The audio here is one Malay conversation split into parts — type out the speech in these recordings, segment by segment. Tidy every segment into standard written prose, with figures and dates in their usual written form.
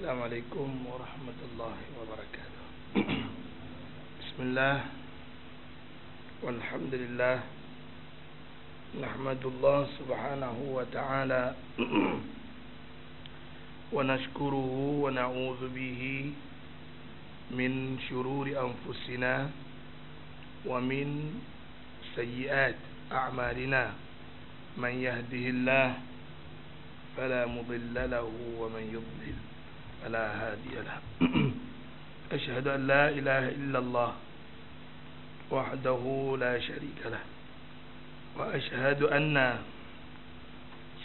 Assalamualaikum warahmatullahi wabarakatuh. Bismillah, walhamdulillah, nahmadullah subhanahu wa ta'ala wa nashkuruhu wa na'udhu bihi min syururi anfusina wa min sayyiat a'malina. Man yahdihillah fala mudilla lahu wa man yudlil fala hadiya lahu. Asyhadu an la ilaha illallah wahdahu la syarika lah, wa asyhadu anna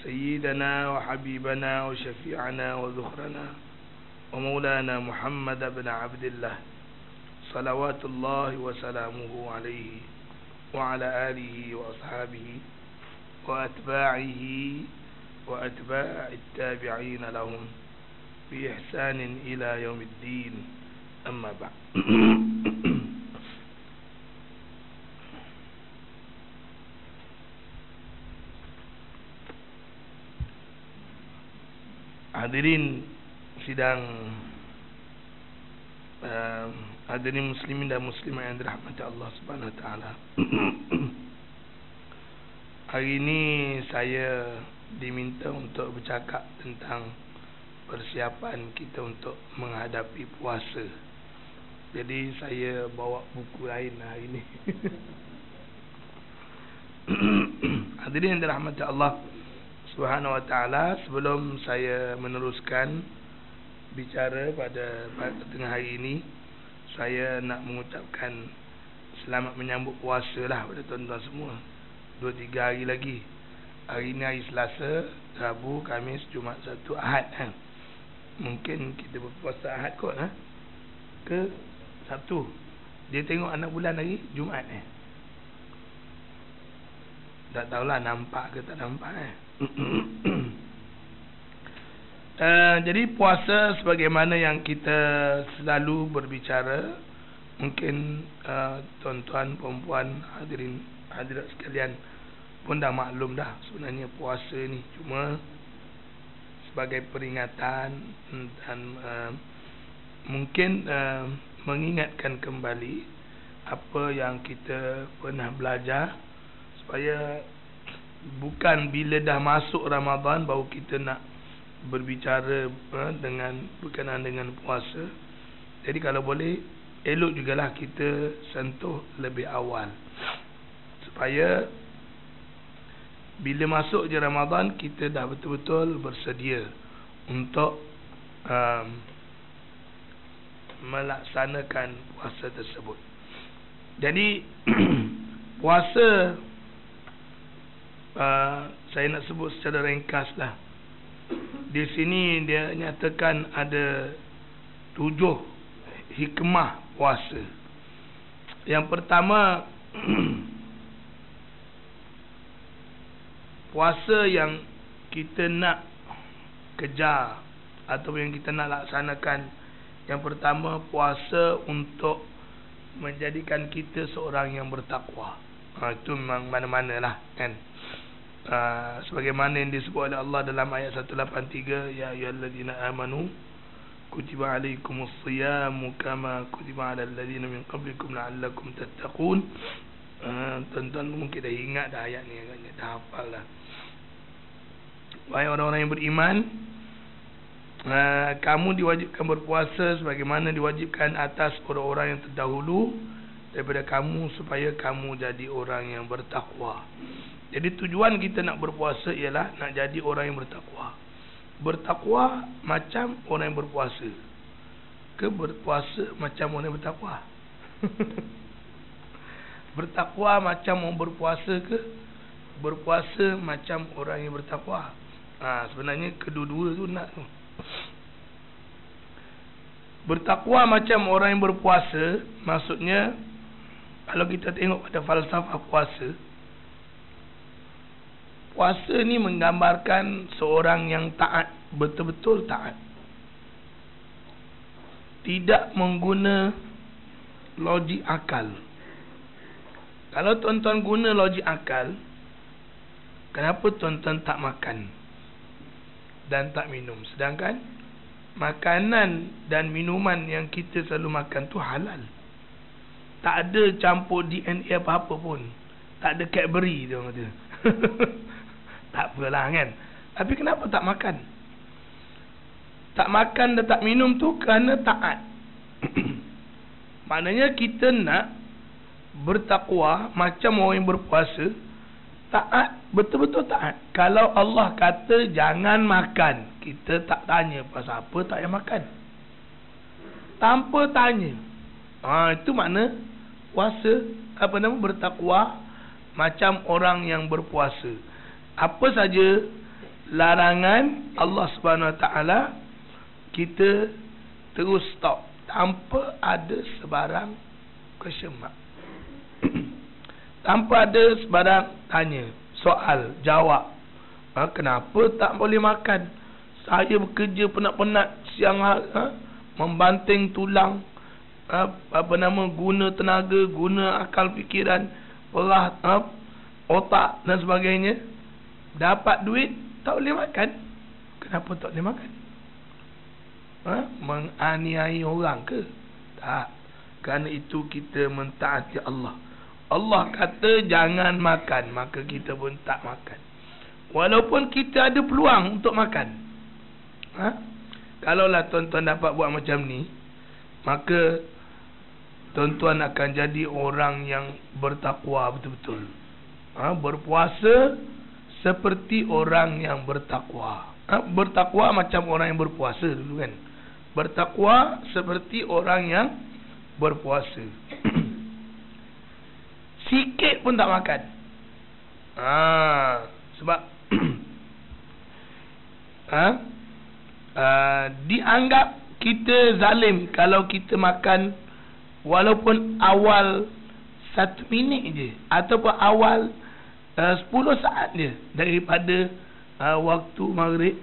sayyidana wa habibana wa syafi'ana wa dhukhrana wa maulana Muhammad bin Abdillah salawatullahi wa salamuhu alaihi wa ala alihi wa ashabihi wa atba'ihi wa atba'it tabi'in lahum bi ihsanin ila yaumiddin. Amma ba'd. Hadirin sidang, hadirin muslimin dan muslimah yang dirahmati Allah Subhanahu wa taala. Hari ini saya diminta untuk bercakap tentang persiapan kita untuk menghadapi puasa. Jadi saya bawa buku lain hari ini. Hadirin yang dirahmati Allah Subhanahu wa taala, sebelum saya meneruskan bicara pada tengah hari ini, saya nak mengucapkan selamat menyambut puasa lah pada tuan-tuan semua. 2-3 hari lagi. Hari ini hari Selasa, Rabu, Khamis, Jumaat, Sabtu, Ahad kan? Mungkin kita berpuasa Ahad kot ke Sabtu. Dia tengok anak bulan hari Jumaat tak tahulah nampak ke tak nampak Jadi puasa sebagaimana yang kita selalu berbicara, mungkin tuan-tuan, perempuan, hadirat sekalian pun dah maklum dah sebenarnya puasa ni cuma sebagai peringatan dan mungkin mengingatkan kembali apa yang kita pernah belajar, supaya bukan bila dah masuk Ramadan baru kita nak berbicara dengan berkenaan dengan puasa. Jadi kalau boleh elok jugalah kita sentuh lebih awal, supaya bila masuk je Ramadan kita dah betul-betul bersedia untuk melaksanakan puasa tersebut. Jadi puasa saya nak sebut secara ringkas lah. Di sini dia nyatakan ada 7 hikmah puasa. Yang pertama, puasa yang kita nak kejar atau yang kita nak laksanakan, yang pertama, puasa untuk menjadikan kita seorang yang bertakwa. Itu memang mana-mana lah kan. Sebagaimana yang disebut oleh Allah dalam ayat 183, ya ayyuhallazina amanu kutiba alaikumus siyamu kama kutiba alal ladzina min qablikum la'allakum tattaqun. Tuan-tuan mungkin dah ingat dah ayat ni agaknya, dah hafal dah. Wahai orang-orang yang beriman, kamu diwajibkan berpuasa sebagaimana diwajibkan atas orang-orang yang terdahulu daripada kamu, supaya kamu jadi orang yang bertakwa. Jadi tujuan kita nak berpuasa ialah nak jadi orang yang bertakwa. Bertakwa macam orang yang berpuasa ke berpuasa macam orang yang bertakwa? Bertakwa macam orang berpuasa ke berpuasa macam orang yang bertakwa? Sebenarnya kedua-dua tu nak tu. Bertakwa macam orang yang berpuasa, maksudnya kalau kita tengok pada falsafah puasa, puasa ni menggambarkan seorang yang taat, betul-betul taat, tidak mengguna logik akal. Kalau tuan-tuan guna logik akal, kenapa tuan-tuan tak makan dan tak minum? Sedangkan makanan dan minuman yang kita selalu makan tu halal. Tak ada campur DNA apa-apa pun. Tak ada Cadbury dia kata. Tak apalah kan. Tapi kenapa tak makan? Tak makan dan tak minum tu kerana taat. Maknanya kita nak bertakwa macam orang yang berpuasa. Taat, betul-betul taat. Kalau Allah kata jangan makan, kita tak tanya pasal apa tak payah makan. Tanpa tanya. Itu makna puasa, bertakwa macam orang yang berpuasa. Apa saja larangan Allah Subhanahu Wa Taala, kita terus stop tanpa ada sebarang question mark. Tanpa ada sebarang tanya, soal, jawab. Kenapa tak boleh makan? Saya bekerja penat-penat siang membanting tulang, guna tenaga, guna akal fikiran, perah otak dan sebagainya. Dapat duit, tak boleh makan. Kenapa tak boleh makan? Menganiaya orang ke? Tak. Kerana itu kita mentaati Allah. Allah kata jangan makan, maka kita pun tak makan. Walaupun kita ada peluang untuk makan. Kalaulah tuan-tuan dapat buat macam ni, maka tuan-tuan akan jadi orang yang bertakwa betul-betul. Berpuasa seperti orang yang bertakwa. Bertakwa macam orang yang berpuasa dulu kan. Bertakwa seperti orang yang berpuasa. Sikit pun tak makan. Sebab dianggap kita zalim kalau kita makan walaupun awal 1 minit je, ataupun awal 10 saat je daripada waktu maghrib.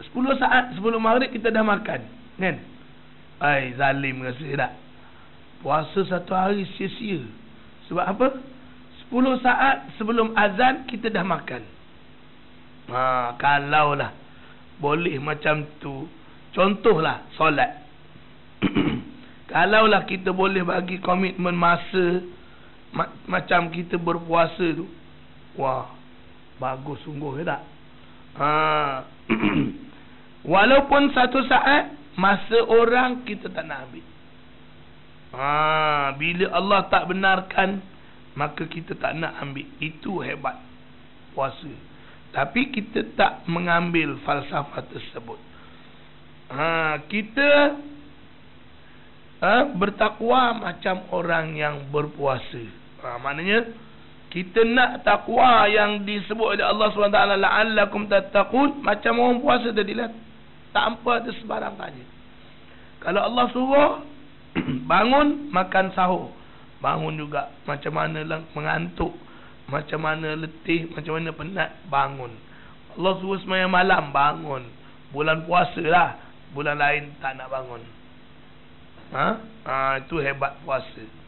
10 saat sebelum maghrib kita dah makan, kan? Zalim rasa tak? Puasa 1 hari sia-sia. Sebab apa? 10 saat sebelum azan kita dah makan. Kalaulah boleh macam tu, contohlah solat. Kalaulah kita boleh bagi komitmen masa macam kita berpuasa tu, wah, bagus sungguh, tak? Walaupun 1 saat, masa orang kita tak nak ambil. Bila Allah tak benarkan, maka kita tak nak ambil. Itu hebat puasa. Tapi kita tak mengambil falsafah tersebut. Kita bertakwa macam orang yang berpuasa. Maknanya kita nak takwa yang disebut oleh Allah SWT, la'allakum tattaqun, macam orang puasa tadilah, tanpa ada sebarang tanya. Kalau Allah suruh bangun makan sahur, bangun juga. Macam mana mengantuk, macam mana letih, macam mana penat, bangun. Allah suruh sembahyang malam, bangun. Bulan puasa lah, bulan lain tak nak bangun. Itu hebat puasa.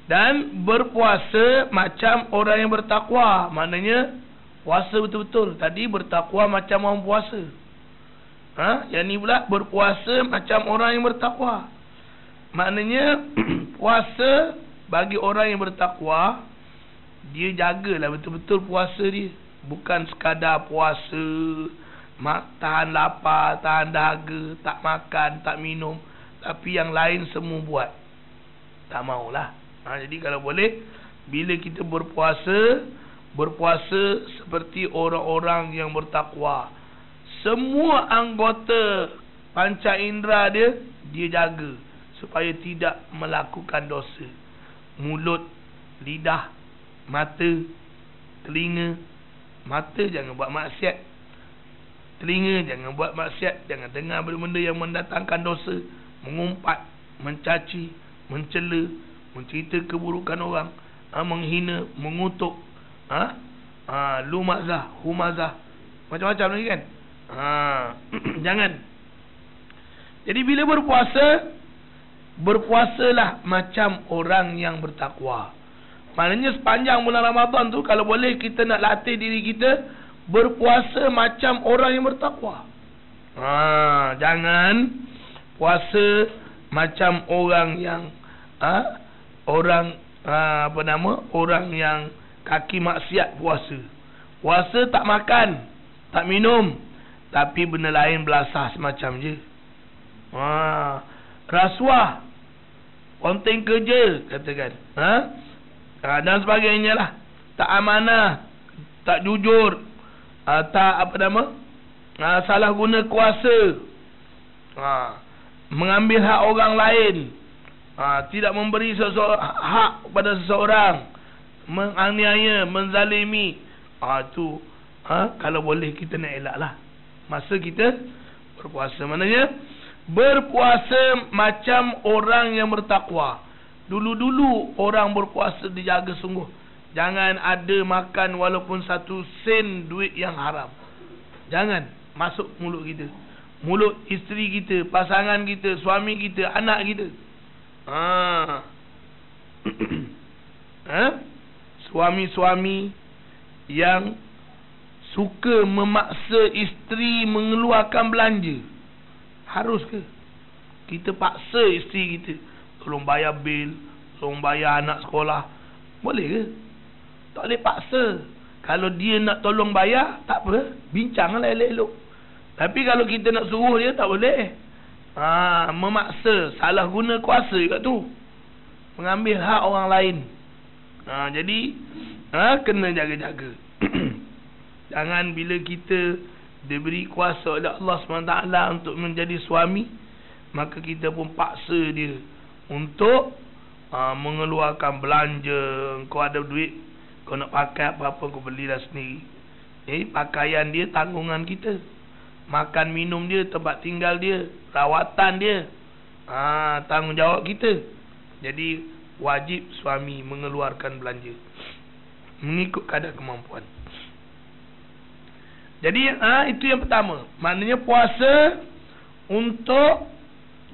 Dan berpuasa macam orang yang bertakwa. Maknanya puasa betul-betul. Tadi bertakwa macam orang puasa. Yang ni pula berpuasa macam orang yang bertakwa. Maknanya puasa bagi orang yang bertakwa, dia jagalah betul-betul puasa dia. Bukan sekadar puasa tahan lapar, tahan dahaga, tak makan, tak minum, tapi yang lain semua buat. Tak maulah. Jadi kalau boleh, bila kita berpuasa seperti orang-orang yang bertakwa. Semua anggota panca indera dia jaga supaya tidak melakukan dosa. Mulut, lidah, mata, telinga. Mata jangan buat maksiat, telinga jangan buat maksiat, jangan dengar benda-benda yang mendatangkan dosa, mengumpat, mencaci, mencela, mencerita keburukan orang, menghina, mengutuk, lumazah, humazah, macam-macam lagi kan. Jangan. Jadi bila berpuasalah macam orang yang bertakwa. Maknanya sepanjang bulan Ramadan tu, kalau boleh kita nak latih diri kita berpuasa macam orang yang bertakwa. Jangan puasa macam orang yang orang yang kaki maksiat puasa. Puasa tak makan, tak minum, tapi benda lain belasah semacam je. Rasuah, konten kerja katakan, dan sebagainya lah. Tak amanah, tak jujur, salah guna kuasa, mengambil hak orang lain, tidak memberi hak kepada seseorang, menganiaya, menzalimi. Tu kalau boleh kita nak elak lah masa kita berpuasa. Maknanya berpuasa macam orang yang bertakwa. Dulu-dulu orang berpuasa dijaga sungguh. Jangan ada makan walaupun 1 sen duit yang haram. Jangan masuk mulut kita, mulut isteri kita, pasangan kita, suami kita, anak kita. Suami-suami yang suka memaksa isteri mengeluarkan belanja, harus ke kita paksa isteri kita tolong bayar bil, tolong bayar anak sekolah? Boleh ke? Tak boleh paksa. Kalau dia nak tolong bayar, tak apa, bincanglah elok-elok. Tapi kalau kita nak suruh dia, tak boleh. Memaksa, salah guna kuasa juga tu, mengambil hak orang lain. Jadi kena jaga-jaga. Jangan bila kita diberi kuasa oleh Allah SWT untuk menjadi suami, maka kita pun paksa dia untuk mengeluarkan belanja. Kau ada duit, kau nak pakai apa-apa, kau belilah sendiri. Pakaian dia tanggungan kita, makan minum dia, tempat tinggal dia, rawatan dia, tanggungjawab kita. Jadi wajib suami mengeluarkan belanja mengikut kadar kemampuan. Jadi itu yang pertama. Maknanya puasa untuk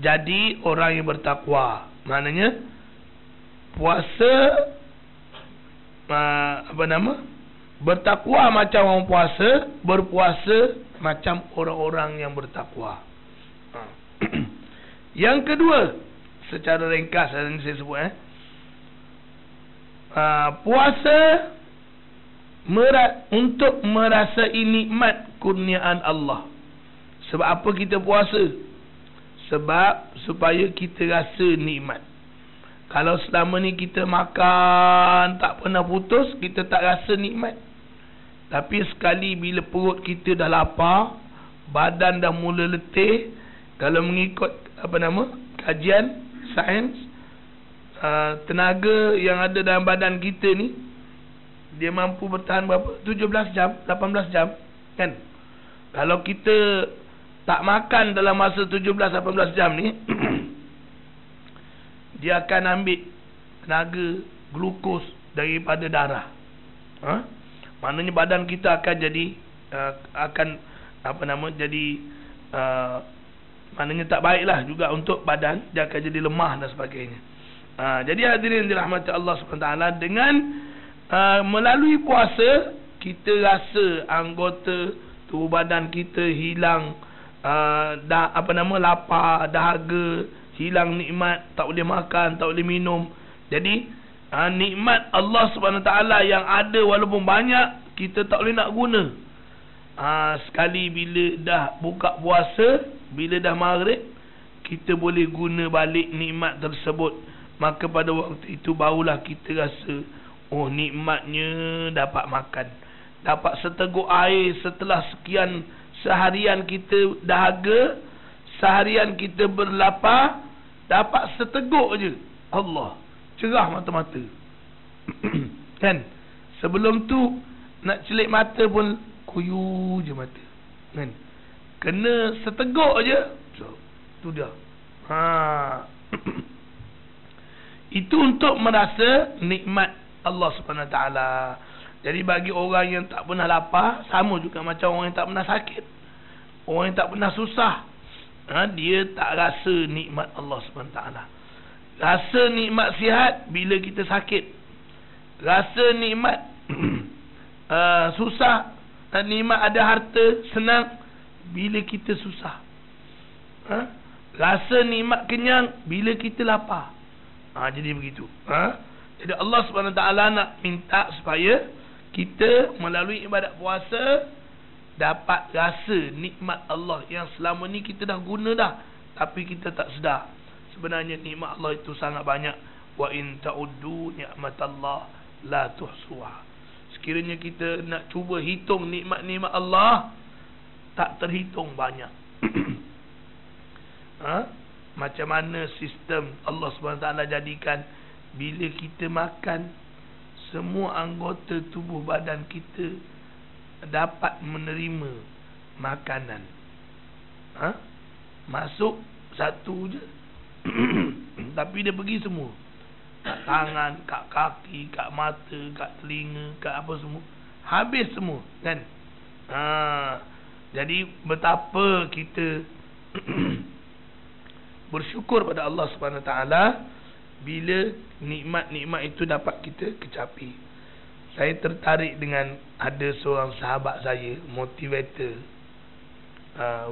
jadi orang yang bertakwa. Maknanya puasa bertakwa macam orang puasa, berpuasa macam orang-orang yang bertakwa. Yang kedua, secara ringkas yang saya sebut, puasa untuk merasai nikmat kurniaan Allah. Sebab apa kita puasa? Sebab supaya kita rasa nikmat. Kalau selama ni kita makan tak pernah putus, kita tak rasa nikmat. Tapi sekali bila perut kita dah lapar, badan dah mula letih, kalau mengikut kajian sains, tenaga yang ada dalam badan kita ni, dia mampu bertahan berapa? 17 jam, 18 jam, kan? Kalau kita tak makan dalam masa 17-18 jam ni, dia akan ambil tenaga glukos daripada darah. Maknanya badan kita akan jadi maknanya tak baiklah juga untuk badan, dia akan jadi lemah dan sebagainya. Jadi hadirin dirahmati Allah SWT, dengan melalui puasa kita rasa anggota tubuh badan kita hilang lapar, dahaga, hilang nikmat, tak boleh makan, tak boleh minum. Jadi nikmat Allah SWT yang ada walaupun banyak, kita tak boleh nak guna. Sekali bila dah buka puasa, bila dah maghrib, kita boleh guna balik nikmat tersebut. Maka pada waktu itu barulah kita rasa, oh nikmatnya dapat makan, dapat seteguk air setelah sekian seharian kita dahaga, seharian kita berlapar, dapat seteguk je, Allah, cerah mata-mata. Kan? Sebelum tu nak celik mata pun kuyu je mata, kan? Kena seteguk je, tu dia. Itu untuk merasa nikmat Allah SWT. Jadi bagi orang yang tak pernah lapar, sama juga macam orang yang tak pernah sakit, orang yang tak pernah susah, dia tak rasa nikmat Allah SWT. Rasa nikmat sihat bila kita sakit, rasa nikmat susah, nikmat ada harta, senang bila kita susah. Rasa nikmat kenyang bila kita lapar. Jadi begitu. Jadi Allah SWT nak minta supaya kita melalui ibadat puasa dapat rasa nikmat Allah yang selama ni kita dah guna dah, tapi kita tak sedar. Sebenarnya nikmat Allah itu sangat banyak. Wa in ta'uddu ni'matallah la tuhsuha. Sekiranya kita nak cuba hitung nikmat-nikmat Allah, tak terhitung banyak. Macam mana sistem Allah SWT jadikan, bila kita makan, semua anggota tubuh badan kita dapat menerima makanan. Masuk satu je tapi dia pergi semua, kat tangan, kat kaki, kat mata, kat telinga, kat apa semua, habis semua kan. Jadi betapa kita bersyukur pada Allah SWT bila nikmat-nikmat itu dapat kita kecapi. Saya tertarik dengan ada seorang sahabat saya, motivator,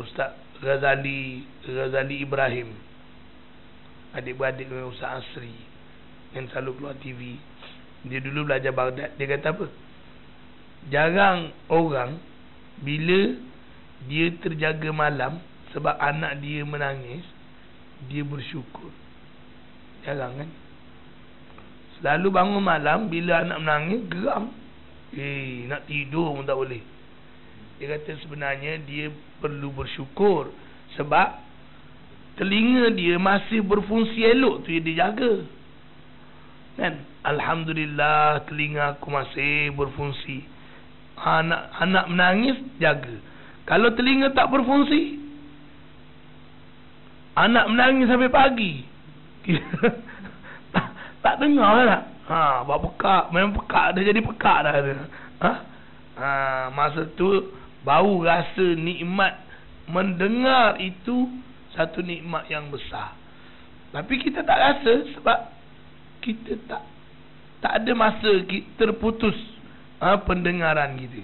Ustaz Ghazali Ibrahim, adik-beradik dengan Ustaz Asri yang selalu keluar TV. Dia dulu belajar Baghdad. Dia kata apa? Jarang orang bila dia terjaga malam sebab anak dia menangis, dia bersyukur. Jarang kan? Selalu bangun malam bila anak menangis, geram. Nak tidur pun tak boleh. Dia kata sebenarnya dia perlu bersyukur sebab telinga dia masih berfungsi elok tu, dia jaga kan. Alhamdulillah, telinga aku masih berfungsi. Anak menangis, jaga. Kalau telinga tak berfungsi, anak menangis sampai pagi, tak dengar lah. Buat pekak, memang pekak dah, jadi pekak dah. Masa tu baru rasa nikmat mendengar itu satu nikmat yang besar. Tapi kita tak rasa sebab kita tak ada masa terputus pendengaran kita.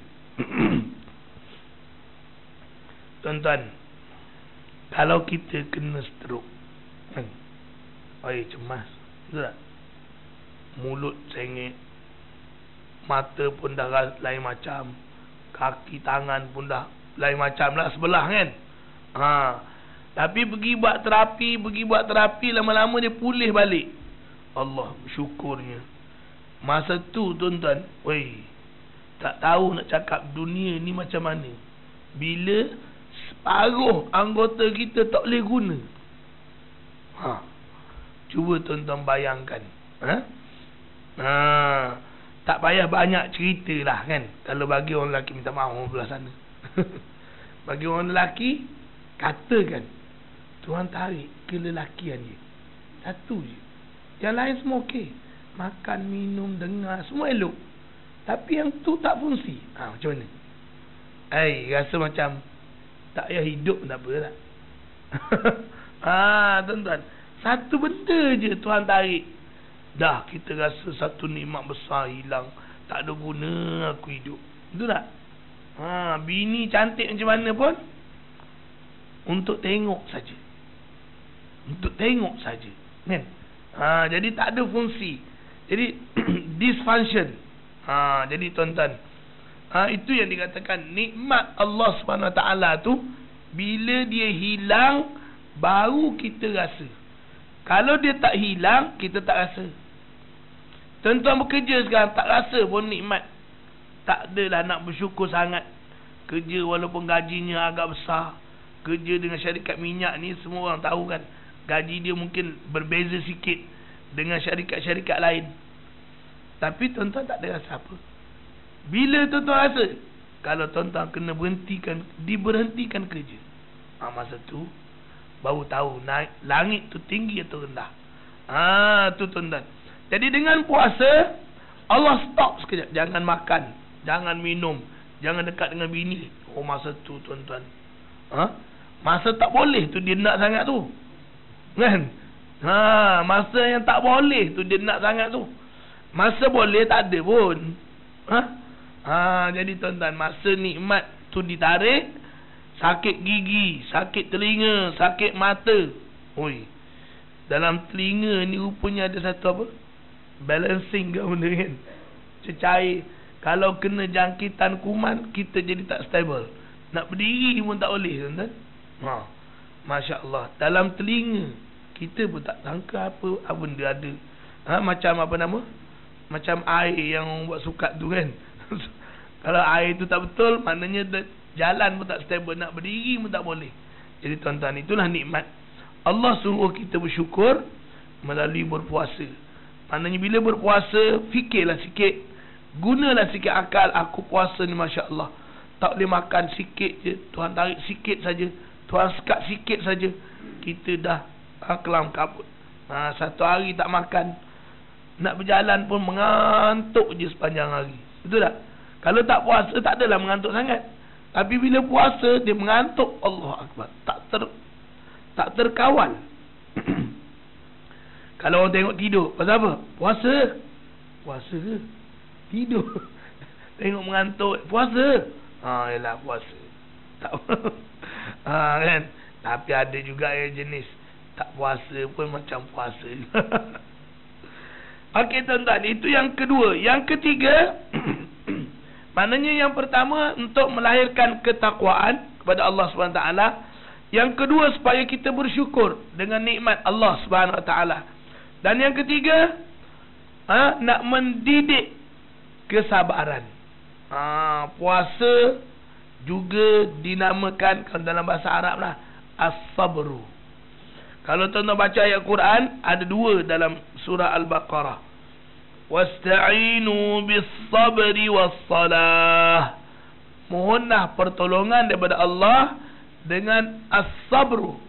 Tuan-tuan, kalau kita kena stroke kan, cemas, betul tak? Mulut sengit, mata pun dah lain macam, kaki tangan pun dah lain macam lah sebelah kan. Tapi pergi buat terapi, lama-lama dia pulih balik. Allah syukurnya. Masa tu tuan-tuan, tak tahu nak cakap dunia ni macam mana bila separuh anggota kita tak boleh guna. Cuba tuan-tuan bayangkan. Tak payah banyak cerita lah kan. Kalau bagi orang lelaki, minta maaf orang belah sana. Bagi orang lelaki, katakan Tuhan tarik kelelakian dia satu je, yang lain semua okey, makan, minum, dengar, semua elok, tapi yang tu tak fungsi. Macam mana? Rasa macam tak payah hidup tak apa tak? Tuan-tuan, satu benda je Tuhan tarik, dah kita rasa satu nikmat besar hilang. Tak ada guna aku hidup. Betul tak? Bini cantik macam mana pun untuk tengok saja. Kan? Jadi tak ada fungsi. Jadi dysfunction. Jadi tuan-tuan, itu yang dikatakan nikmat Allah SWT tu, bila dia hilang baru kita rasa. Kalau dia tak hilang, kita tak rasa. Tuan-tuan bekerja sekarang, tak rasa pun nikmat. Tak adalah nak bersyukur sangat. Kerja walaupun gajinya agak besar, kerja dengan syarikat minyak ni, semua orang tahu kan, gaji dia mungkin berbeza sikit dengan syarikat-syarikat lain. Tapi tuan-tuan tak ada rasa apa. Bila tuan-tuan rasa? Kalau tuan-tuan kena diberhentikan kerja. Masa tu baru tahu naik langit tu tinggi atau rendah. Tu tuan-tuan. Jadi dengan puasa, Allah stop sekejap. Jangan makan, jangan minum, jangan dekat dengan bini. Masa tu tuan-tuan, masa tak boleh tu dia nak sangat tu kan. Masa yang tak boleh tu dia nak sangat tu. Masa boleh tak ada pun. Jadi tuan-tuan, masa nikmat tu ditarik, sakit gigi, sakit telinga, sakit mata. Oi, dalam telinga ni rupanya ada satu apa? Balancing ke benda kan? Cecair. Kalau kena jangkitan kuman, kita jadi tak stable. Nak berdiri pun tak boleh, tuan-tuan. Masya Allah. Dalam telinga, kita pun tak sangka apa benda ada. Macam apa nama? Macam air yang buat sukat tu kan. Kalau air tu tak betul, maknanya jalan pun tak stable, nak berdiri pun tak boleh. Jadi tuan-tuan, itulah nikmat Allah suruh kita bersyukur melalui berpuasa. Maknanya bila berpuasa, fikirlah sikit, gunalah sikit akal. Aku puasa ni Masya Allah, tak boleh makan sikit je, Tuhan tarik sikit saja, Tuhan sekat sikit saja, kita dah kelam kabut. Satu hari tak makan, nak berjalan pun mengantuk je sepanjang hari. Betul tak? Kalau tak puasa, tak adalah mengantuk sangat. Tapi bila puasa, dia mengantuk. Allah Akbar, tak terkawal. Kalau orang tengok tidur, pasal apa? Puasa ke? Tidur. Tengok mengantuk, puasa. Yalah puasa. Tak kan? Tapi ada juga yang jenis tak puasa pun macam puasa. Okey tuan-tuan, itu yang kedua. Yang ketiga, maknanya yang pertama untuk melahirkan ketakwaan kepada Allah SWT. Yang kedua, supaya kita bersyukur dengan nikmat Allah SWT. Dan yang ketiga, nak mendidik kesabaran. Puasa juga dinamakan, kalau dalam bahasa Arab lah, as-sabru. Kalau tuan-tuan baca ayat Quran, ada dua dalam surah Al-Baqarah. Wasta'inu bis-sabri was-salah. Mohonlah pertolongan daripada Allah dengan as-sabru,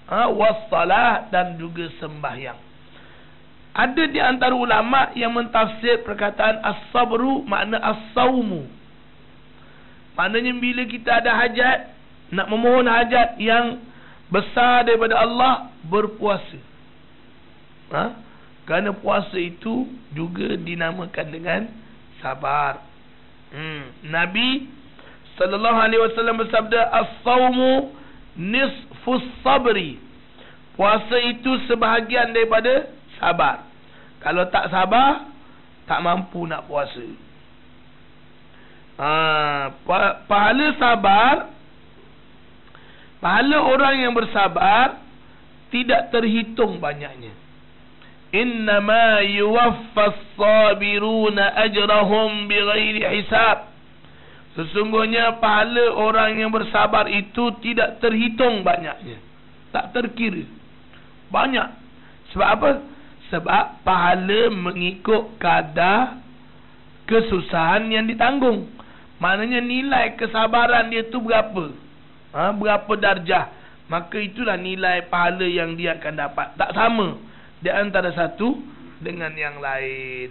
was-salah, dan juga sembahyang. Ada di antara ulama yang mentafsir perkataan as-sabru makna as-saumu. Maknanya bila kita ada hajat, nak memohon hajat yang besar daripada Allah, berpuasa. Kerana puasa itu juga dinamakan dengan sabar. Nabi sallallahu alaihi wasallam bersabda, as-saumu nisfus sabri. Puasa itu sebahagian daripada sabar. Kalau tak sabar, tak mampu nak puasa. Pahala sabar, pahala orang yang bersabar tidak terhitung banyaknya. Innama yuwaffas sabiruna ajrahum bighairi hisab. Sesungguhnya pahala orang yang bersabar itu tidak terhitung banyaknya, tak terkira banyak. Sebab apa? Sebab pahala mengikut kadar kesusahan yang ditanggung. Maknanya nilai kesabaran dia tu berapa, berapa darjah, maka itulah nilai pahala yang dia akan dapat. Tak sama di antara satu dengan yang lain.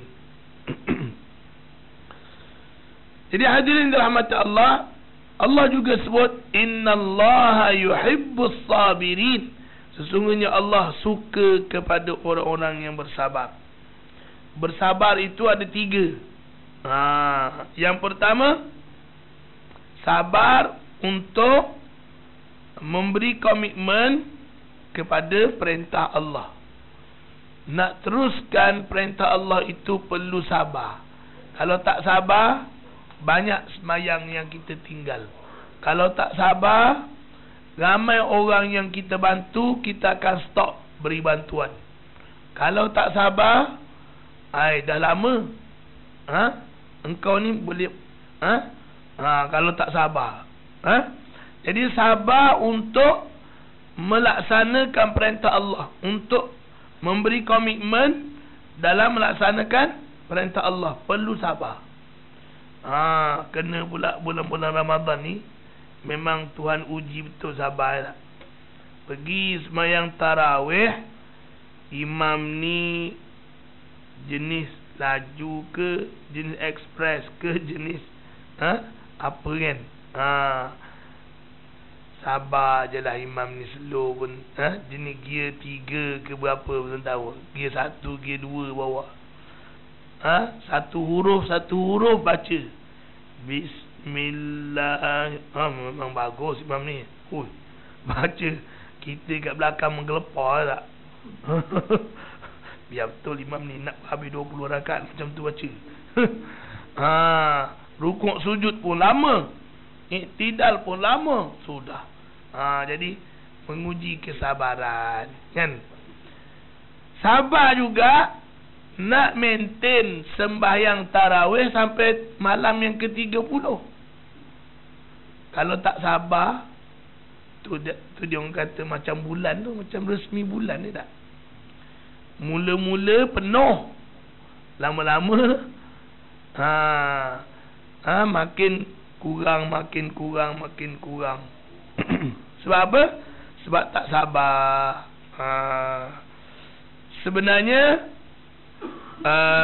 Jadi hadirin dirahmati Allah, Allah juga sebut innallaha yuhibbus sabirin. Sesungguhnya Allah suka kepada orang-orang yang bersabar. Bersabar itu ada tiga. Yang pertama, sabar untuk memberi komitmen kepada perintah Allah. Nak teruskan perintah Allah itu perlu sabar. Kalau tak sabar, banyak semayang yang kita tinggal. Kalau tak sabar, ramai orang yang kita bantu, kita akan stop beri bantuan. Kalau tak sabar, dah lama engkau ni boleh kalau tak sabar. Jadi sabar untuk melaksanakan perintah Allah, untuk memberi komitmen dalam melaksanakan perintah Allah, perlu sabar. Kena pula bulan-bulan Ramadan ni, memang Tuhan uji betul sabar. Pergi semayang tarawih, imam ni jenis laju ke, jenis ekspres ke, jenis apa kan. Sabar je lah imam ni, slow pun. Jenis gear 3 ke berapa pun tahu. Gear 1, gear 2 bawa. Satu huruf baca. Bismillah. Memang bagus Imam ni. Baca. Kita kat belakang menggelepar tak? Biar betul Imam ni nak habis 20 rakaat macam tu baca. Rukuk sujud pun lama. Iktidal pun lama. Sudah. Jadi menguji kesabaran, kan? Sabar juga nak maintain sembahyang tarawih sampai malam yang ke-30. Kalau tak sabar, tu dia orang kata macam bulan tu, macam resmi bulan ni tak. Mula-mula penuh, lama-lama makin kurang. Sebab apa? Sebab tak sabar. Sebenarnya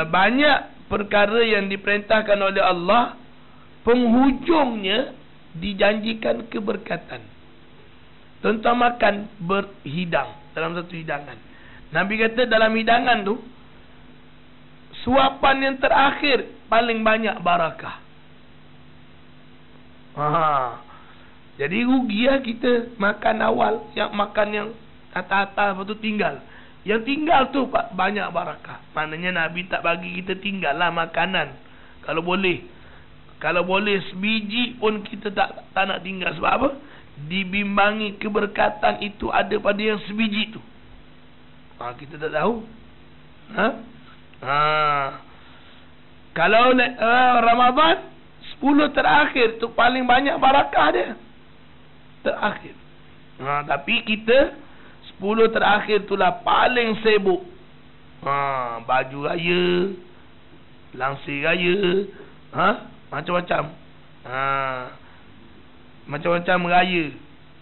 banyak perkara yang diperintahkan oleh Allah, penghujungnya dijanjikan keberkatan. Contoh makan berhidang dalam satu hidangan. Nabi kata dalam hidangan tu, suapan yang terakhir paling banyak barakah. Jadi rugi lah kita makan awal, yang makan yang atas-atas, lepas tu tinggal. Yang tinggal tu banyak barakah. Maknanya Nabi tak bagi kita tinggal lah makanan. Kalau boleh sebiji pun kita tak nak tinggal. Sebab apa? Dibimbangi keberkatan itu ada pada yang sebiji tu. Kita tak tahu. Kalau Ramadan 10 terakhir tu paling banyak barakah dia. Terakhir. Tapi kita 10 terakhir itulah paling sibuk. Baju raya, langsir raya, macam-macam. Macam-macam raya.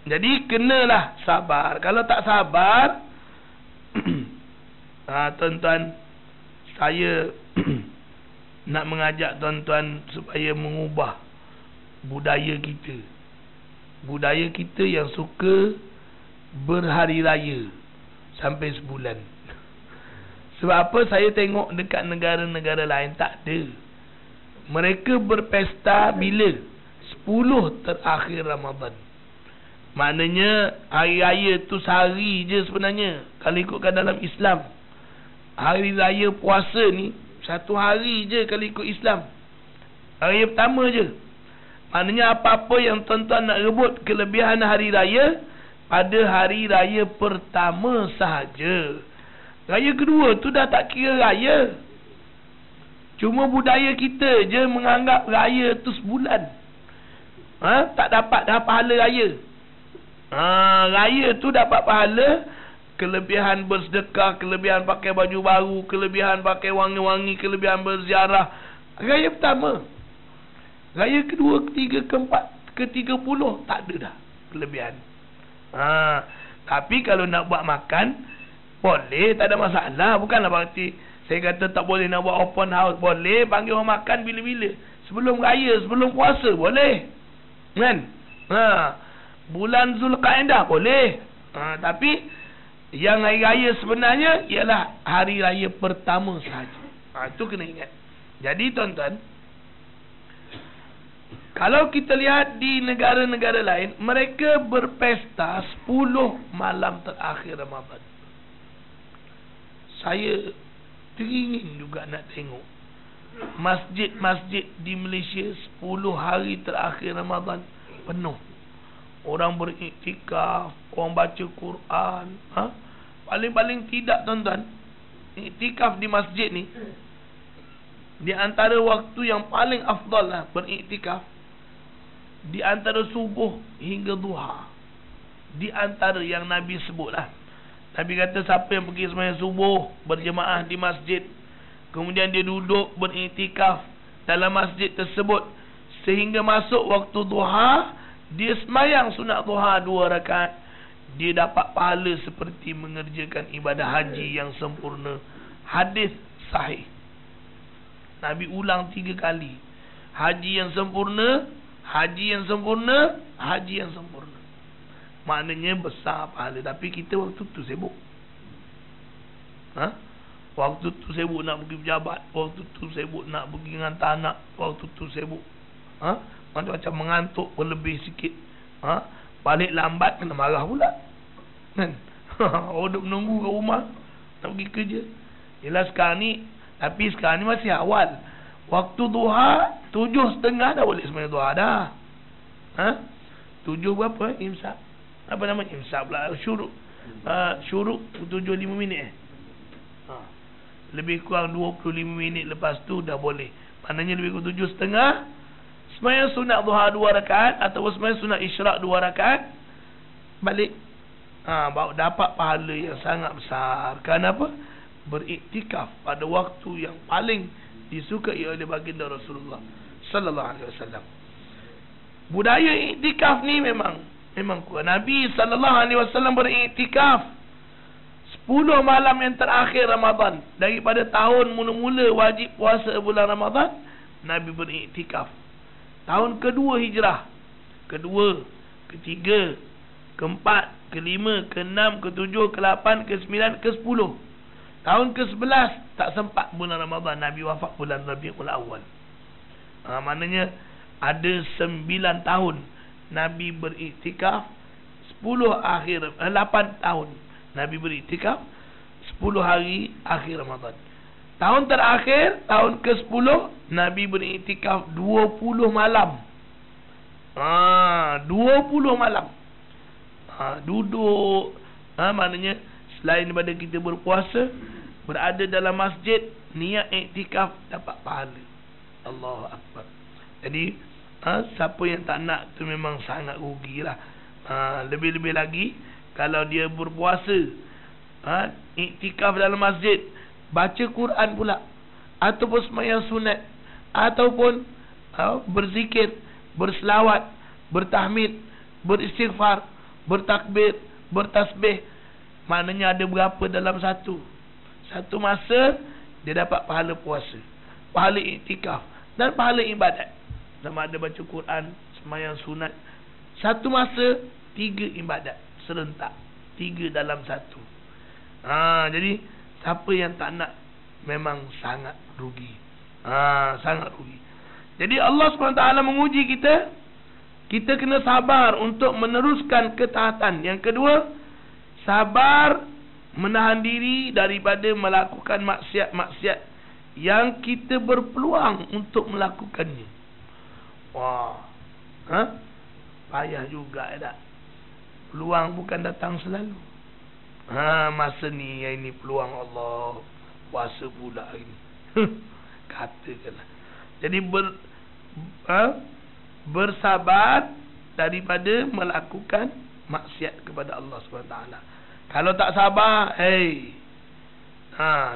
Jadi kenalah sabar. Kalau tak sabar, tuan-tuan, saya nak mengajak tuan-tuan supaya mengubah budaya kita. Budaya kita yang suka berhari raya sampai sebulan. Sebab apa? Saya tengok dekat negara-negara lain tak ada. Mereka berpesta bila? 10 terakhir Ramadan. Maknanya hari raya tu sehari je sebenarnya. Kalau ikutkan dalam Islam, hari raya puasa ni 1 hari je kalau ikut Islam. Hari pertama je. Maknanya apa-apa yang tuan-tuan nak rebut kelebihan hari raya, pada hari raya pertama sahaja. Raya kedua tu dah tak kira raya. Cuma budaya kita je menganggap raya tu sebulan. Tak dapat dah pahala raya. Raya tu dapat pahala, kelebihan bersedekah, kelebihan pakai baju baru, kelebihan pakai wangi-wangi, kelebihan berziarah. Raya pertama. Raya kedua, ketiga, keempat, ke-30 tak ada dah kelebihan. Tapi kalau nak buat makan, boleh, tak ada masalah. Bukanlah berarti saya kata tak boleh nak buat open house. Boleh, panggil orang makan bila-bila. Sebelum raya, sebelum puasa, boleh. Kan? Bulan Zulqa'dah boleh. Tapi yang hari raya sebenarnya ialah hari raya pertama sahaja. Itu kena ingat. Jadi tuan-tuan, kalau kita lihat di negara-negara lain, mereka berpesta 10 malam terakhir Ramadan. Saya teringin juga nak tengok masjid-masjid di Malaysia 10 hari terakhir Ramadan penuh. Orang beriktikaf, orang baca Quran. Paling-paling tidak tuan-tuan, iktikaf di masjid ni, di antara waktu yang paling afdal lah beriktikaf, di antara subuh hingga duha. Di antara yang Nabi sebut lah. Nabi kata siapa yang pergi sembahyang subuh berjemaah di masjid, kemudian dia duduk beriktikaf dalam masjid tersebut sehingga masuk waktu duha, dia sembahyang sunat duha 2 rakaat, dia dapat pahala seperti mengerjakan ibadah haji yang sempurna. Hadis sahih. Nabi ulang 3 kali. Haji yang sempurna, haji yang sempurna, haji yang sempurna. Maknanya besar pahala. Tapi kita waktu tu sibuk. Waktu tu sibuk nak pergi pejabat, waktu tu sibuk nak pergi hantar anak, waktu tu sibuk Macam mengantuk berlebih sikit, balik lambat kena marah pula kan. Duduk menunggu kat rumah nak pergi kerja. Yelah sekarang ni, tapi sekarang ni masih awal. Waktu duha 7.30 dah boleh sembahyang duha dah. 7 berapa? Imsak. Apa nama? Imsak pula. Syuruk. Syuruk 7-5 minit. Lebih kurang 25 minit lepas tu dah boleh. Maknanya lebih kurang 7.30 sembahyang sunat duha 2 rakaat ataupun sembahyang sunat isyraq 2 rakaat, balik. Baru dapat pahala yang sangat besar. Kenapa? Beriktikaf pada waktu yang paling disukai oleh baginda Rasulullah sallallahu alaihi wasallam. Budaya iktikaf ni memang kuat. Nabi sallallahu alaihi wasallam beriktikaf 10 malam yang terakhir Ramadan. Daripada tahun mula-mula wajib puasa bulan Ramadan, Nabi beriktikaf. Tahun kedua hijrah, kedua, ketiga, keempat, kelima, keenam, ketujuh, ke-8, ke-9, ke-10. Tahun ke-11 tak sempat bulan Ramadan, Nabi wafat bulan Rabiul Awal. Maknanya ada 9 tahun Nabi beriktikaf, 8 tahun Nabi beriktikaf, 10 hari akhir Ramadan. Tahun terakhir, tahun ke-10, Nabi beriktikaf 20 malam. 20 malam. Duduk. Maknanya selain daripada kita berpuasa, berada dalam masjid, niat iktikaf dapat pahala. Allahu Akbar. Jadi siapa yang tak nak tu memang sangat rugilah. Lebih-lebih lagi kalau dia berpuasa, iktikaf dalam masjid, baca Quran pula, ataupun sembahyang sunat, ataupun berzikir, berselawat, bertahmid, beristighfar, bertakbir, bertasbih. Maknanya ada berapa dalam satu masa, dia dapat pahala puasa, pahala iktikaf dan pahala ibadat. Sama ada baca Quran, sembahyang sunat. Satu masa 3 ibadat serentak, 3 dalam satu. Jadi siapa yang tak nak memang sangat rugi. Sangat rugi. Jadi Allah SWT menguji kita. Kita kena sabar untuk meneruskan ketaatan. Yang kedua, sabar menahan diri daripada melakukan maksiat-maksiat yang kita berpeluang untuk melakukannya. Payah juga tak? Peluang bukan datang selalu. Masa ni yang ini peluang Allah, puasa pula ini. Katakanlah. Jadi bersabar daripada melakukan maksiat kepada Allah SWT. Kalau tak sabar,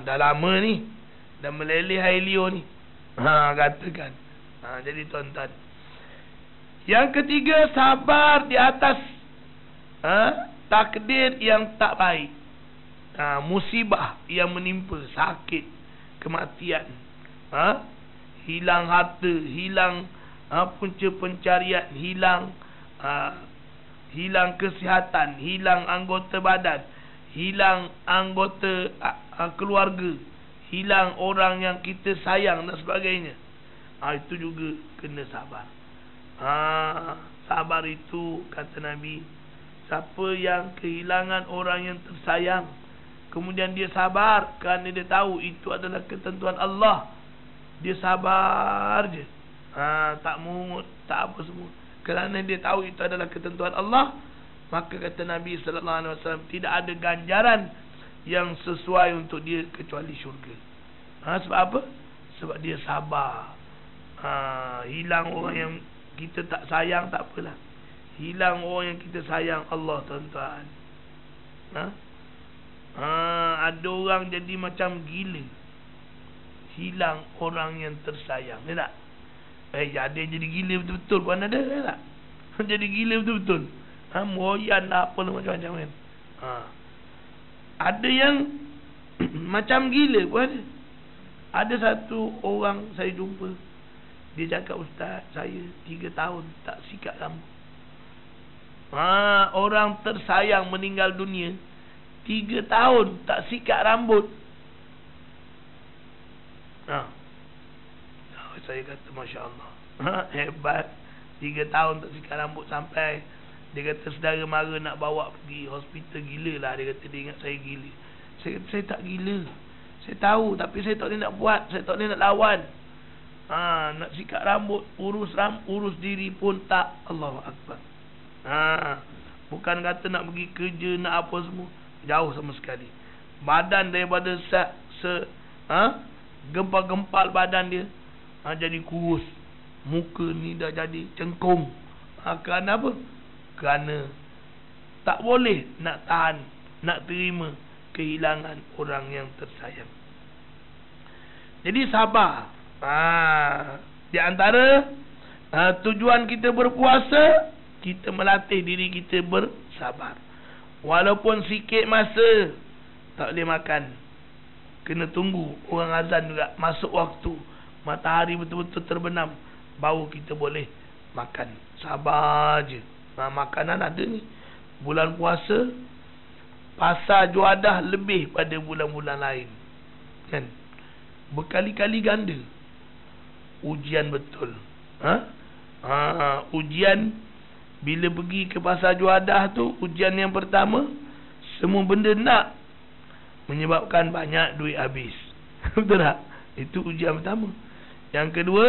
dah lama ni, dah meleleh air liur ni. Katakan. Jadi tuan-tuan, yang ketiga, sabar di atas takdir yang tak baik. Musibah yang menimpa, sakit, kematian, hilang harta, hilang punca pencarian, hilang kesihatan, hilang anggota badan, hilang anggota keluarga, hilang orang yang kita sayang dan sebagainya. Itu juga kena sabar. Sabar itu, kata Nabi, siapa yang kehilangan orang yang tersayang, kemudian dia sabar kerana dia tahu itu adalah ketentuan Allah, dia sabar je, tak mungut, tak apa semua, kerana dia tahu itu adalah ketentuan Allah, maka kata Nabi SAW, tidak ada ganjaran yang sesuai untuk dia kecuali syurga. Sebab apa? Sebab dia sabar. Hilang orang yang kita tak sayang, tak apalah. Hilang orang yang kita sayang, Allah, tuan-tuan. Ada orang jadi macam gila, hilang orang yang tersayang. Dia tak? Ada yang jadi gila betul-betul pun ada tak? Jadi gila betul-betul. Moyan apa macam-macam kan. Ada yang macam gila pun ada. Ada satu orang saya jumpa, dia cakap, Ustaz, saya 3 tahun tak sikat rambut. Orang tersayang meninggal dunia, 3 tahun tak sikat rambut. Saya kata, Masya Allah. Hebat. 3 tahun tak sikat rambut sampai dia kata saudara mara nak bawa pergi hospital. Gila lah. Dia kata dia ingat saya gila. Saya kata saya tak gila. Saya tahu tapi saya tak boleh nak buat. Saya tak boleh nak lawan. Nak sikat rambut, urus diri pun tak. Allahu Akbar. Bukan kata nak pergi kerja, nak apa semua. Jauh sama sekali. Badan daripada gempal-gempal badan dia jadi kurus. Muka ni dah jadi cengkung. Kerana apa? Kerana tak boleh nak tahan, nak terima kehilangan orang yang tersayang. Jadi sabar. Di antara tujuan kita berpuasa, kita melatih diri kita bersabar. Walaupun sikit masa tak boleh makan, kena tunggu orang azan juga, masuk waktu, matahari betul-betul terbenam, baru kita boleh makan. Sabar je. Makanan ada ni. Bulan puasa pasar juadah lebih pada bulan-bulan lain, kan? Berkali-kali ganda. Ujian betul. Ujian bila pergi ke pasar juadah tu, ujian yang pertama, semua benda nak, menyebabkan banyak duit habis. Betul tak? Itu ujian pertama. Yang kedua,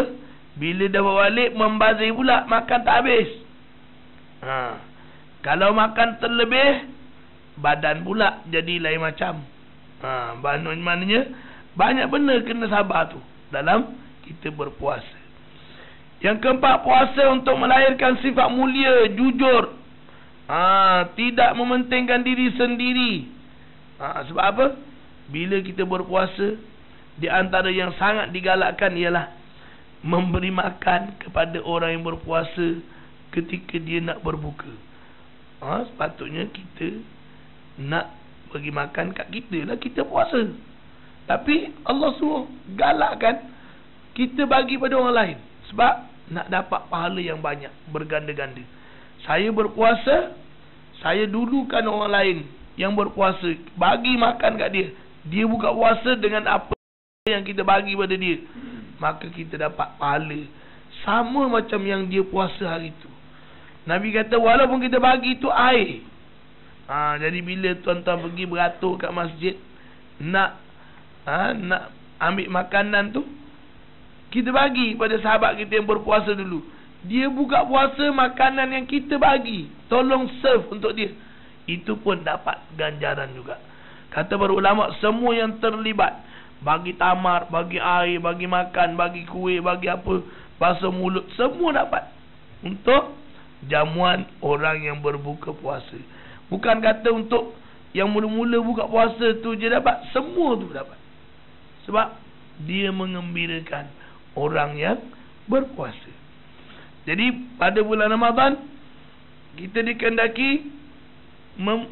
bila dah balik membazir pula, makan tak habis. Kalau makan terlebih, badan pula jadi lain macam. Maknanya banyak benda kena sabar tu dalam kita berpuasa. Yang keempat, puasa untuk melahirkan sifat mulia, jujur. Tidak mementingkan diri sendiri. Sebab apa? Bila kita berpuasa, di antara yang sangat digalakkan ialah memberi makan kepada orang yang berpuasa ketika dia nak berbuka. Sepatutnya kita nak bagi makan kat kita lah, kita puasa. Tapi Allah suruh galakkan kita bagi pada orang lain, sebab nak dapat pahala yang banyak, berganda-ganda. Saya berpuasa, saya dulukan orang lain yang berpuasa, bagi makan kat dia. Dia buka puasa dengan apa yang kita bagi pada dia, maka kita dapat pahala sama macam yang dia puasa hari itu. Nabi kata walaupun kita bagi itu air. Jadi bila tuan-tuan pergi beratur kat masjid, nak ambil makanan tu, kita bagi pada sahabat kita yang berpuasa dulu. Dia buka puasa, makanan yang kita bagi, tolong serve untuk dia, itu pun dapat ganjaran juga. Kata para ulama, semua yang terlibat, bagi tamar, bagi air, bagi makan, bagi kuih, bagi apa, basuh mulut, semua dapat untuk jamuan orang yang berbuka puasa. Bukan kata untuk yang mula-mula buka puasa tu je dapat, semua tu dapat. Sebab dia mengembirakan orang yang berpuasa. Jadi pada bulan Ramadan, kita dikehendaki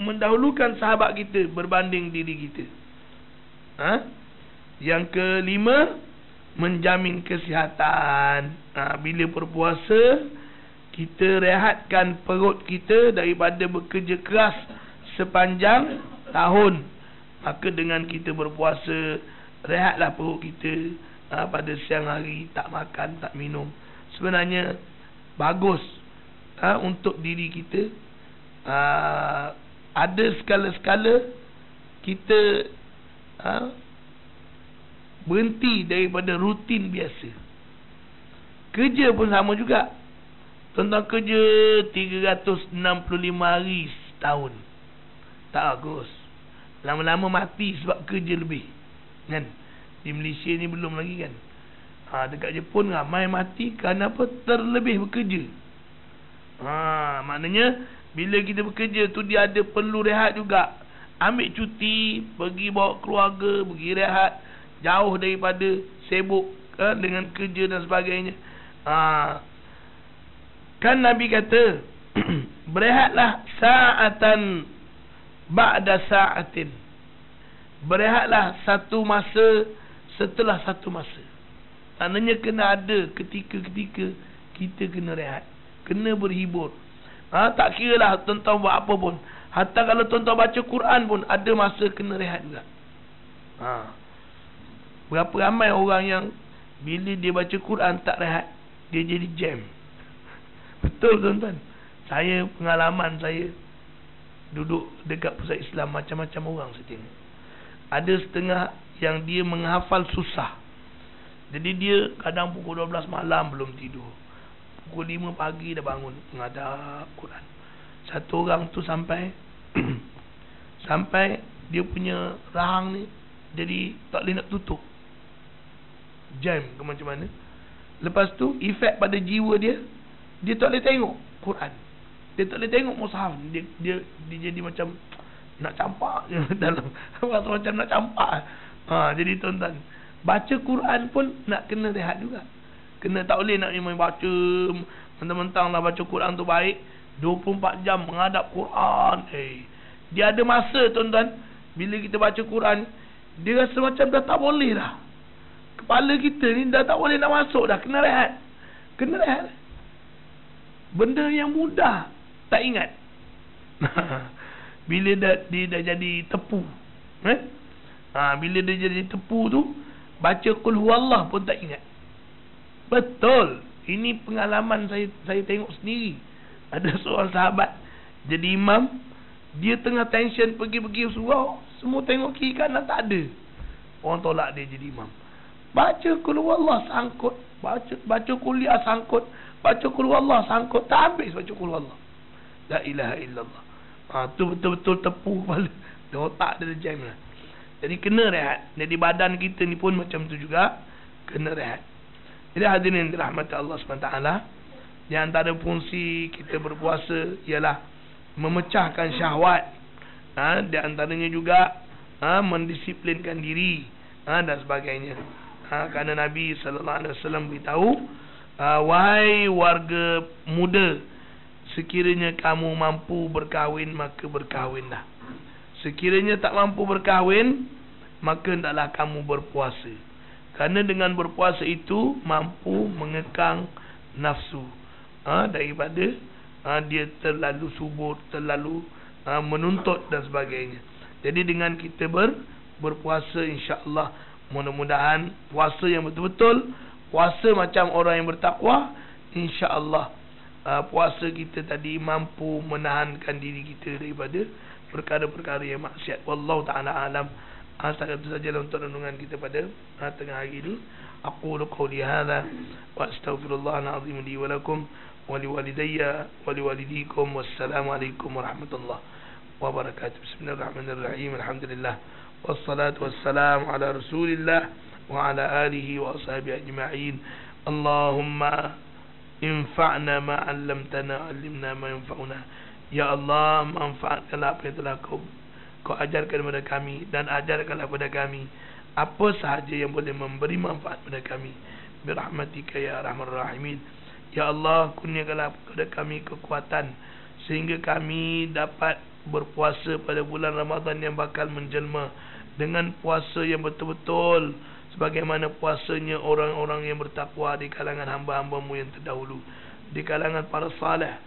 mendahulukan sahabat kita berbanding diri kita. Yang kelima, menjamin kesihatan. Bila berpuasa, kita rehatkan perut kita daripada bekerja keras sepanjang tahun. Maka dengan kita berpuasa, rehatlah perut kita. Pada siang hari tak makan, tak minum, sebenarnya bagus untuk diri kita. Ada skala-skala kita berhenti daripada rutin biasa. Kerja pun sama juga. Tentang kerja 365 hari setahun, tak bagus. Lama-lama mati sebab kerja lebih, kan? Di Malaysia ni belum lagi, kan? Dekat Jepun ramai mati kerana apa? Terlebih bekerja. Maknanya bila kita bekerja tu, dia ada perlu rehat juga. Ambil cuti, pergi bawa keluarga, pergi rehat, jauh daripada sibuk dengan kerja dan sebagainya. Kan Nabi kata berehatlah sa'atan ba'da sa'atin. Berehatlah satu masa setelah satu masa. Maknanya kena ada ketika-ketika kita kena rehat, kena berhibur. Tak kira lah tuan-tuan buat apa pun. Hatta kalau tuan-tuan baca Quran pun, ada masa kena rehat juga. Berapa ramai orang yang bila dia baca Quran tak rehat, dia jadi jam. Betul tuan-tuan. Saya pengalaman saya duduk dekat pusat Islam, macam-macam orang saya tengok. Ada setengah yang dia menghafal susah. Jadi dia kadang pukul 12 malam belum tidur, pukul 5 pagi dah bangun menghadap Quran. Satu orang tu sampai sampai dia punya rahang ni jadi tak boleh nak tutup, jam ke macam mana. Lepas tu efek pada jiwa dia, dia tak boleh tengok Quran, dia tak boleh tengok mushaf. Dia jadi macam nak campak je dalam rasa macam nak campak. Jadi tuan-tuan, baca Quran pun nak kena rehat juga. Kena, tak boleh nak main baca mentang-mentang lah baca Quran tu baik 24 jam menghadap Quran. Dia ada masa tuan-tuan, bila kita baca Quran, dia rasa macam dah tak boleh dah. Kepala kita ni dah tak boleh nak masuk dah. Kena rehat. Kena rehat. Benda yang mudah tak ingat. Bila dia dah jadi tepu, bila dia jadi tepu tu, baca Qul Huwallah pun tak ingat. Betul. Ini pengalaman saya tengok sendiri. Ada seorang sahabat jadi imam, dia tengah tension pergi-pergi surau, semua tengok kiri kanan tak ada. Orang tolak dia jadi imam. Baca Qul Huwallah sangkut, baca kuliah sangkut, baca Qul Huwallah sangkut, tak habis baca Qul Huwallah. La ilaha illallah. Tu betul-betul tepu kepala. Otak dia jam lah. Jadi kena rehat. Jadi badan kita ni pun macam tu juga, kena rehat. Jadi hadirin dirahmati Allah SWT, di antara fungsi kita berpuasa ialah memecahkan syahwat. Di antaranya juga mendisiplinkan diri dan sebagainya. Kerana Nabi SAW beritahu, wahai warga muda, sekiranya kamu mampu berkahwin, maka berkahwinlah. Sekiranya tak mampu berkahwin, maka hendaklah kamu berpuasa. Kerana dengan berpuasa itu mampu mengekang nafsu daripada dia terlalu subur, terlalu menuntut dan sebagainya. Jadi dengan kita berpuasa, insya-Allah, mudah-mudahan puasa yang betul-betul puasa macam orang yang bertakwa, insya-Allah puasa kita tadi mampu menahankan diri kita daripada perkara-perkara yang maksiat. Wallahu taala alam. Setakat itu sajalah untuk renungan kita pada tengah hari ini. Aqulu qawli hadza wa astaghfirullahal azim li wa lakum wa liwalidayya wa liwalidikum. Wassalamu alaikum warahmatullahi wabarakatuh. Bismillahirrahmanirrahim. Alhamdulillah wassalatu wassalamu ala Rasulillah wa ala alihi wa ashabihi ajma'in. Allahumma infa'na ma 'allamtana, 'allimna ma yanfa'una. Ya Allah, manfaatkanlah apa yang telah Kau ajarkan kepada kami, dan ajarkanlah kepada kami apa sahaja yang boleh memberi manfaat kepada kami. Birahmatika ya arhamar rahimin. Ya Allah, kurniakanlah kepada kami kekuatan sehingga kami dapat berpuasa pada bulan Ramadan yang bakal menjelma dengan puasa yang betul-betul sebagaimana puasanya orang-orang yang bertakwa di kalangan hamba-hambamu yang terdahulu, di kalangan para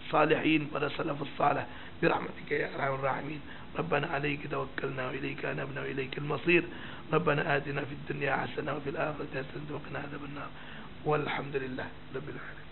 salihin, para salafus salih. Birahmatika ya arhamar rahimin. ربنا عليك توكلنا وإليك أنبنا وإليك المصير. ربنا آتنا في الدنيا حسنة وفي الآخرة حسنة وقنا عذاب النار. والحمد لله رب العالمين.